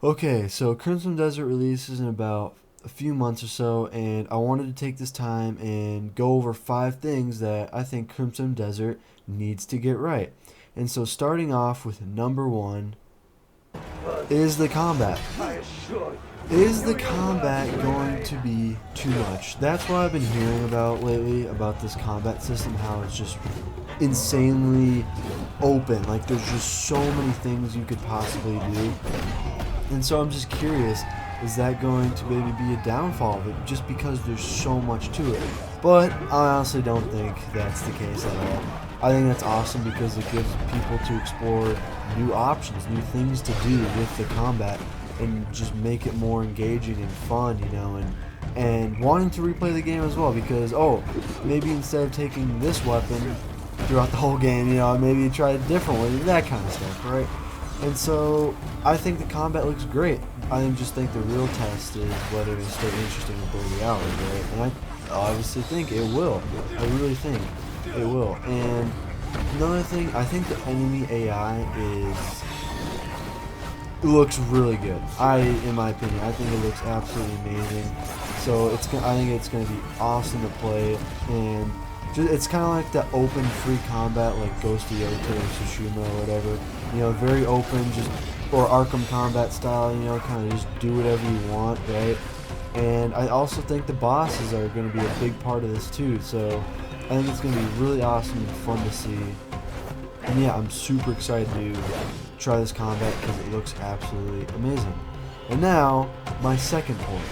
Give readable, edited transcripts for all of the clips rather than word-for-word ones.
Okay, so Crimson Desert releases in about a few months or so, and I wanted to take this time and go over 5 things that I think Crimson Desert needs to get right. And so, starting off with number one is the combat. Is the combat going to be too much? That's what I've been hearing about lately about this combat system, how it's just insanely open. Like, there's just so many things you could possibly do. And so I'm just curious, is that going to maybe be a downfall of it just because there's so much to it? But I honestly don't think that's the case at all. I think that's awesome because it gives people to explore new options, new things to do with the combat, and just make it more engaging and fun, and wanting to replay the game as well because, oh, maybe instead of taking this weapon throughout the whole game, maybe try it differently, that kind of stuff, right? And so I think the combat looks great. Just think the real test is whether it'll stay interesting in 30 hours, right? And I obviously think it will. I really think it will. And another thing, I think the enemy AI looks really good. In my opinion, I think it looks absolutely amazing. So I think it's gonna be awesome to play, and it's kind of like the open free combat like Ghost of Yota or Tsushima or whatever. Very open, or Arkham combat style, kind of just do whatever you want, right? And I also think the bosses are going to be a big part of this too, so I think it's going to be really awesome and fun to see. And yeah, I'm super excited to try this combat because it looks absolutely amazing. And now, my second point.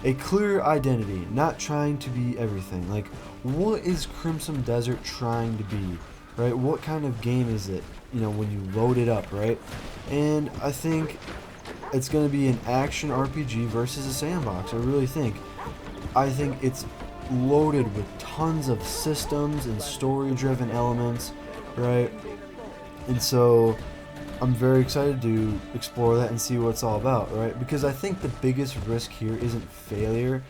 A clear identity, not trying to be everything. Like, what is Crimson Desert trying to be, right? What kind of game is it, when you load it up, right? And I think it's going to be an action RPG versus a sandbox, I really think. I think it's loaded with tons of systems and story-driven elements, right? And so I'm very excited to explore that and see what it's all about, right? Because I think the biggest risk here isn't failure.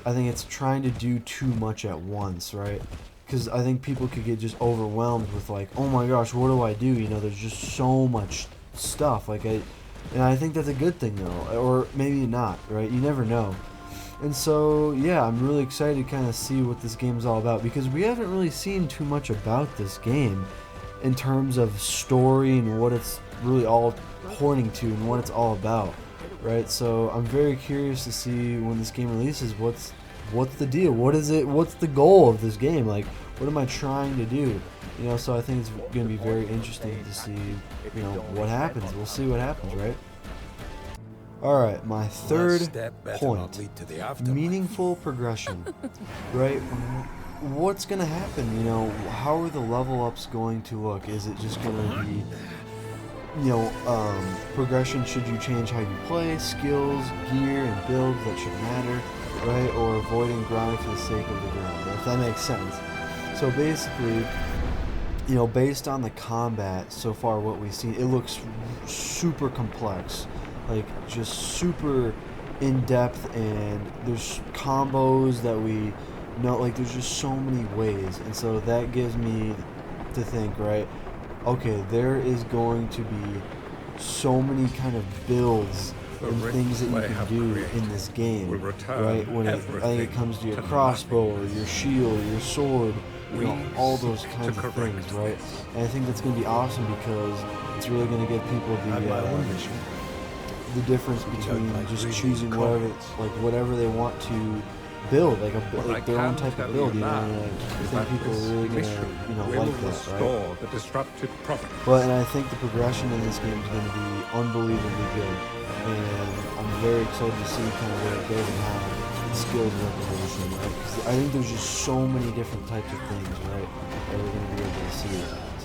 I think it's trying to do too much at once, right? Because I think people could get just overwhelmed with like, oh my gosh, what do I do? There's just so much stuff. And I think that's a good thing though, or maybe not, right? You never know. And so, yeah, I'm really excited to kind of see what this game is all about because we haven't really seen too much about this game in terms of story and what it's really all pointing to and what it's all about, right? So I'm very curious to see when this game releases what's the deal, what is it, what's the goal of this game, like what am I trying to do, so I think it's going to be very interesting to see what happens. We'll see what happens, right? Alright, my third point, meaningful progression, right? What's going to happen, how are the level ups going to look? Is it just going to be, progression? Should you change how you play, skills, gear, and builds that should matter, right? Or avoiding grind for the sake of the grind, right? If that makes sense. So basically, based on the combat so far, what we've seen, it looks super complex, like just super in depth, and there's combos that we know, like there's just so many ways, and so that gives me to think, right? Okay, there is going to be so many kind of builds and things that you can do in this game, right? I think it comes to your crossbow or your shield, your sword, all those kinds of things, right? And I think that's going to be awesome because it's really going to give people the difference between just choosing whatever they want to build, like their own type of build, and I think people are really gonna, like that, right? And I think the progression in this game is going to be unbelievably good, and I'm very excited to see kind of where it goes and how the skills work and everything, right? Because I think there's just so many different types of things, right, that we're going to be able to see. So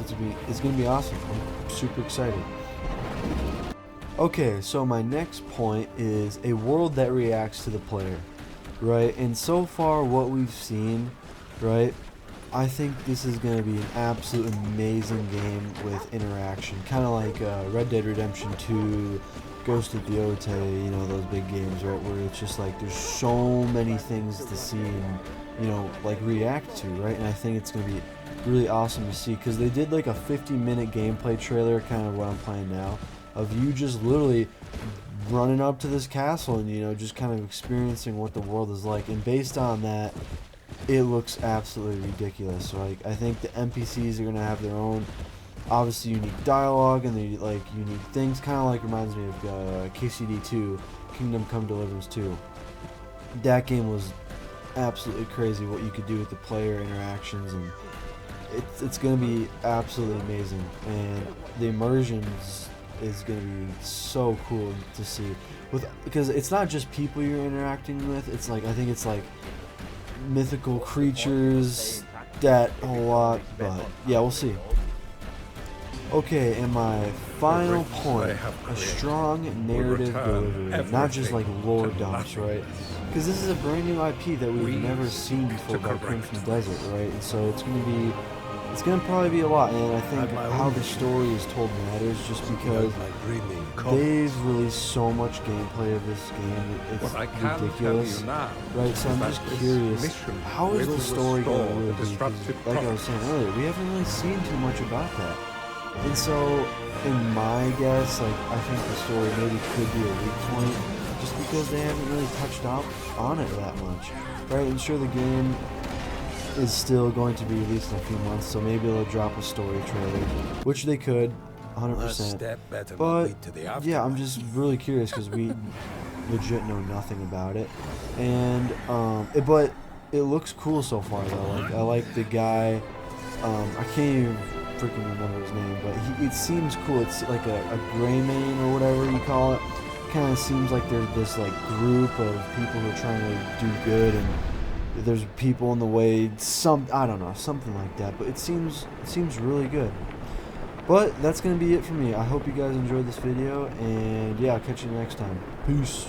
it's going to be awesome. I'm super excited. Okay, so my next point is a world that reacts to the player, right? And so far what we've seen, right, I think this is going to be an absolute amazing game with interaction, kind of like Red Dead Redemption 2, Ghost of Yota, those big games, right, where it's just like there's so many things to see and, like react to, right? And I think it's going to be really awesome to see because they did like a 50-minute gameplay trailer, kind of what I'm playing now, of you just literally running up to this castle and, you know, just kind of experiencing what the world is like. And based on that, it looks absolutely ridiculous. Like, I think the NPCs are gonna have their own, obviously, unique dialogue and they like unique things. Kind of like reminds me of KCD 2, Kingdom Come Deliverance 2. That game was absolutely crazy what you could do with the player interactions, and it's gonna be absolutely amazing. And the immersion is gonna be so cool to see, because it's not just people you're interacting with. It's like, I think it's like mythical creatures, that whole lot. But yeah, we'll see. Okay, and my final point, a strong narrative delivery, not just like lore dumps, right? Because this is a brand new IP that we've never seen before by Crimson Desert, right? And so it's gonna probably be a lot. And I think how the story is told matters, just because they've released so much gameplay of this game. It's ridiculous, right? So I'm just curious, how is the story gonna really be? 'Cause like I was saying earlier, we haven't really seen too much about that. And so, in my guess, like, I think the story maybe could be a weak point, just because they haven't really touched up on it that much, right? And sure, the game is still going to be released in a few months, so maybe they'll drop a story trailer, which they could, 100%. But yeah, I'm just really curious because we legit know nothing about it, and but it looks cool so far though. Like, I like the guy. I can't even freaking remember his name, but it seems cool. It's like a gray man or whatever you call it. Kind of seems like there's this like group of people who are trying to do good, and there's people in the way. I don't know, something like that. But it seems really good. But that's gonna be it for me. I hope you guys enjoyed this video, and yeah, I'll catch you next time. Peace.